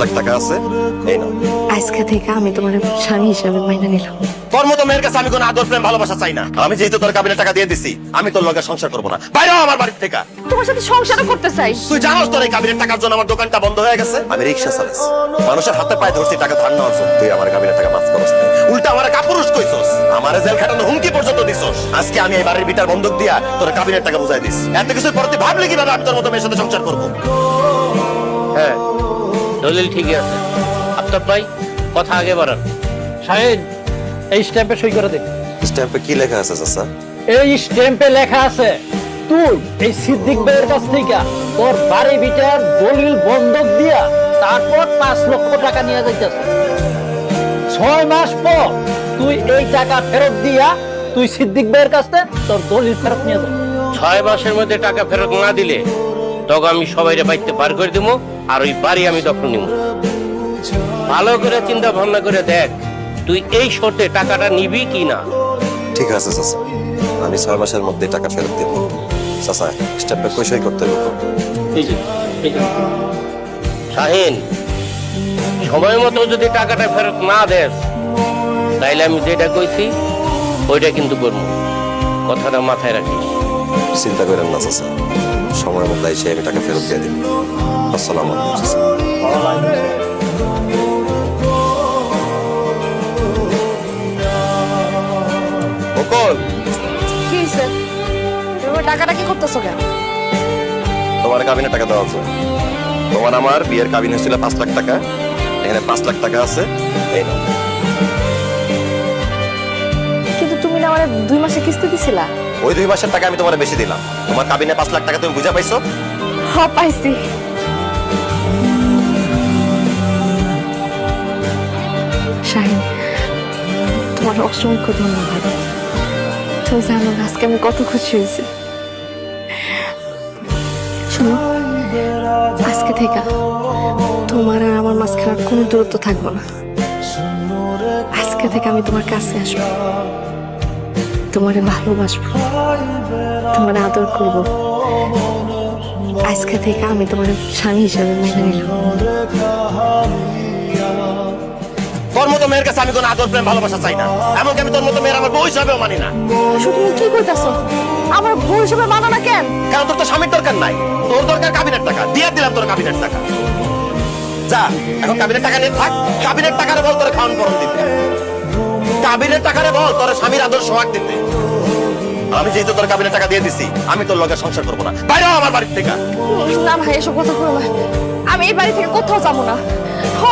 লাখ টাকা আছে, এই নাও। আজকে থেকে আমি তোমার স্বামী হিসাবে মাইনে নিলাম। তোর মতো মেয়ের কাছে আমি কোনো আদর প্রেম ভালোবাসা চাই না। আমি যেহেতু তোর কাবিনে টাকা দিয়ে দিছি, আমি তোর লগে সংসার করবো না। বাইরে হ আমার বাড়ির থেকে। তোমার সাথে সংসারও করতে চাই। তুই জানোস তোর এই কাবিনের টাকার জন্য আমার দোকানটা বন্ধ হয়ে গেছে। আমি রিক্সা চালাইছি, মানুষের হাতে পায়ে ধরছি টাকা ধার নেওয়ার জন্য। তুই আমার কাবিনের টাকা মাফ করস নাই, উল্টা আমার কাপুরুষ কইছস, আমারে জেল খাটানো হুমকি পর্যন্ত দিছস। আজকে আমি এই বাড়ির ভিটার বন্ধক দিয়া তোর কাবিনের টাকা বুঝাই দিস। এত কিছু পড়তে ভাবলি কিভাবে আমি তোর মতো মেয়ের সাথে সংসার করবো? হ্যাঁ, দলিল ঠিকই আছে। আফতাব ভাই, কথা আগে বাড়ান। শাহিদ, এই স্ট্যাম্পে সই করে দে। স্ট্যাম্পে কি লেখা আছে চাচা? এই স্ট্যাম্পে লেখা আছে তুই এই সিদ্দিক ভাইয়ের কাছ থেকে তোর বাড়ি ভিটার দলিল বন্ধক দিয়া তারপর 5 লক্ষ টাকা নিয়ে যাইতেছ। 6 মাস পর তুই এই টাকা ফেরত দিয়া তুই সিদ্দিক ভাইয়ের কাছে তোর দলিল ফেরত নিয়ে যাবি। 6 মাসের মধ্যে টাকা ফেরত না দিলে তখন আমি সবাইরে বাইতে পার করে দিব, আর ওই বাড়ি আমি দখল নিব। ভালো করে চিন্তা ভাবনা করে দেখ, তুই এই শর্তে টাকাটা নিবি কি না। ঠিক আছে চাচা, আমি 6 মাসের মধ্যে টাকা ফেরত দেব। চাচা, স্ট্যাম্পে কই সই করতে হবে? এই যে, এই যে। শাহিন, সময় মতো যদি টাকাটা ফেরত না দেস, তাইলে আমি যেটা কইছি ওইটা কিন্তু করবো। কথাটা মাথায় রাখিস। চিন্তা করেন না চাচা, সময় মতো এসে আমি টাকা ফেরত দিয়ে দিব। আসসালামু আলাইকুম চাচা। বকুল, কি হইছে? তুমি টাকাটা কি করতেছো কেন? তোমার কাবিনে টাকা দেওয়া আছে। তোমার আমার বিয়ের কাবিন হয়েছিল 5 লাখ টাকা, এখানে 5 লাখ টাকা আছে, এই নাও। কিন্তু তুমি না আমারে 2 মাসে কিস্তি দিছিলা। ওই 2 মাসের টাকা আমি তোমার বেশি দিলাম। তোমার কাবিনে 5 লাখ টাকা তুমি বুঝা পাইছো? হ্যাঁ, পাইছি। শাহিন, তোমার অসংখ্য ধন্যবাদ। তুমি জানো না আজকে আমি কত খুশি হয়েছি। শোনো, আজকে থেকে তোমার আর আমার মাঝখানে আর কোনো দূরত্ব থাকবো না। আজকে থেকে আমি তোমার কাছে আসবো, তোমারে ভালোবাসবো, তোমার আদর করবো। আজকে থেকে আমি তোমার স্বামী হিসাবে মেনে নিলাম। তোর মতো মেয়ের কাছে আমি কোনো আদর প্রেম ভালোবাসা চাই না। এমনকি আমি তোর মতো মেয়ের আমার বউ হিসাবেও মানি না। শুধু তুমি কি কইতাছো? আমার বউ হিসেবে মানো না কেন? কারণ তোর তো স্বামীর দরকার নাই, তোর দরকার কাবিনের টাকা। দিয়ে দিলাম তোর কাবিনের টাকা। যা, এখন কাবিনের টাকা নিয়ে থাক। কাবিনের টাকারে বল তোর খাওয়ান পরন দিতে। কাবিনের টাকারে বল তোর স্বামীর আদর সোহাগ দিতে। আমি যেহেতু তোর কাবিনের টাকা দিয়ে দিছি, আমি তোর লগে সংসার করবো না। বাইরে হ আমার বাড়ির থেকে। না ভাই, এসব কথা করো না। আমি এই বাড়ি থেকে কোথাও যাবো না।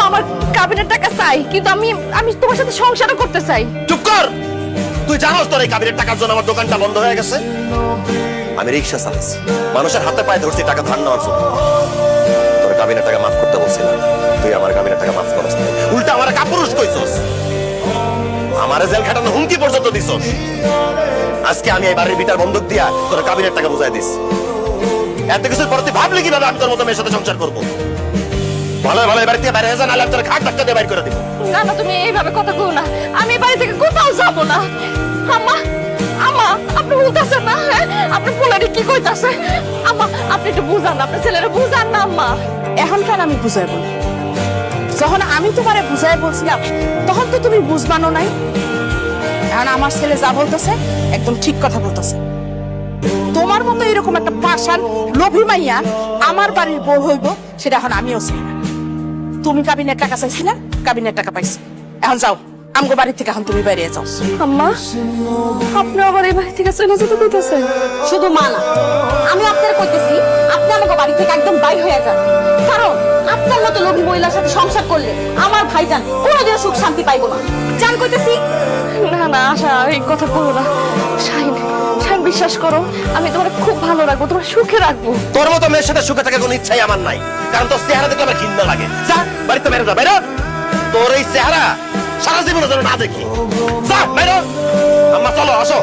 আমার কাবিনের টাকা চাই, কিন্তু আমি আমি তোমার সাথে সংসারও করতে চাই। চুপ কর। তুই জানোস তোর এই কাবিনের টাকার জন্য আমার দোকানটা বন্ধ হয়ে গেছে। আমি রিক্সা চালাচ্ছি, মানুষের হাতে পায়ে ধরছি টাকা ধার নেওয়ার জন্য। তোর কাবিনের টাকা মাফ করতে বলছিলাম, তুই আমার কাবিনের টাকা মাফ করস না, উল্টা আমার কাপুরুষ কইছস, আমারে জেল খাটানো হুমকি পর্যন্ত দিছস। আজকে আমি এই বাড়ির ভিটার বন্ধক দিয়া তোর কাবিনের টাকা বুঝাই দিস। এত কিছুর পর তুই ভাবলি কিভাবে আমি তোর মতো মেয়ের সাথে সংসার করবো? ভালো ভালো এবার থেকে বাইরে হয়ে যা, নাহলে আমি তোর ঘাট ধাক্কা দিয়ে বাইর করে দিব। না না, তুমি এইভাবে কথা কও না। আমি এই বাড়ি থেকে কোথাও যাবো না। আম্মা, আম্মা, আপনি বলতেছেন না? হ্যাঁ, আপনি পোলারে কি কইতাছে? আম্মা, আপনি একটু বুঝান, আপনার ছেলেরা বুঝান না। আম্মা, এখন কেন আমি বুঝাইব না? যখন আমি তোমারে বুঝাই বলছিলাম তখন তো তুমি বুঝবানো নাই। এখন আমার ছেলে যা বলতেছে একদম ঠিক কথা বলতেছে। তোমার মতো এরকম একটা পাষাণ লোভী মাইয়া আমার বাড়ির বউ হইব, সেটা এখন আমিও চাই না। তুমি কাবিনের টাকা চাইছিলা, কাবিনের টাকা পাইছি। এখন যাও, আমগো বাড়ি থেকে এখন তুমি বাইরে যাও। আম্মা, আপনি আবার এই বাড়ি থেকে চলে যেতে কইতাছেন? শুধু মা না, আমি আপনার কইতেছি আপনি আমাকে বাড়ি থেকে একদম বাইর হয়ে যান। কারণ আপনার মতো লোভী মহিলার সাথে সংসার করলে আমার ভাইজান কোনোদিনও সুখ শান্তি পাইবো না। জান কইতেছি। না না, আশা, এই কথা করো না। শাহিন, শাহিন, বিশ্বাস করো, আমি তোমার খুব ভালো রাখবো, তোমার সুখে রাখবো। তোর মতো মেয়ের সাথে সুখে থাকার কোনো ইচ্ছাই আমার নাই, কারণ তোর চেহারা দেখলে আমার ঘৃণা লাগে। যা, বাড়িতে বেরো, যা বেরো। তোর এই চেহারা সারা জীবনের জন্য না দেখি। যা বেরো। আম্মা চলো, আসো।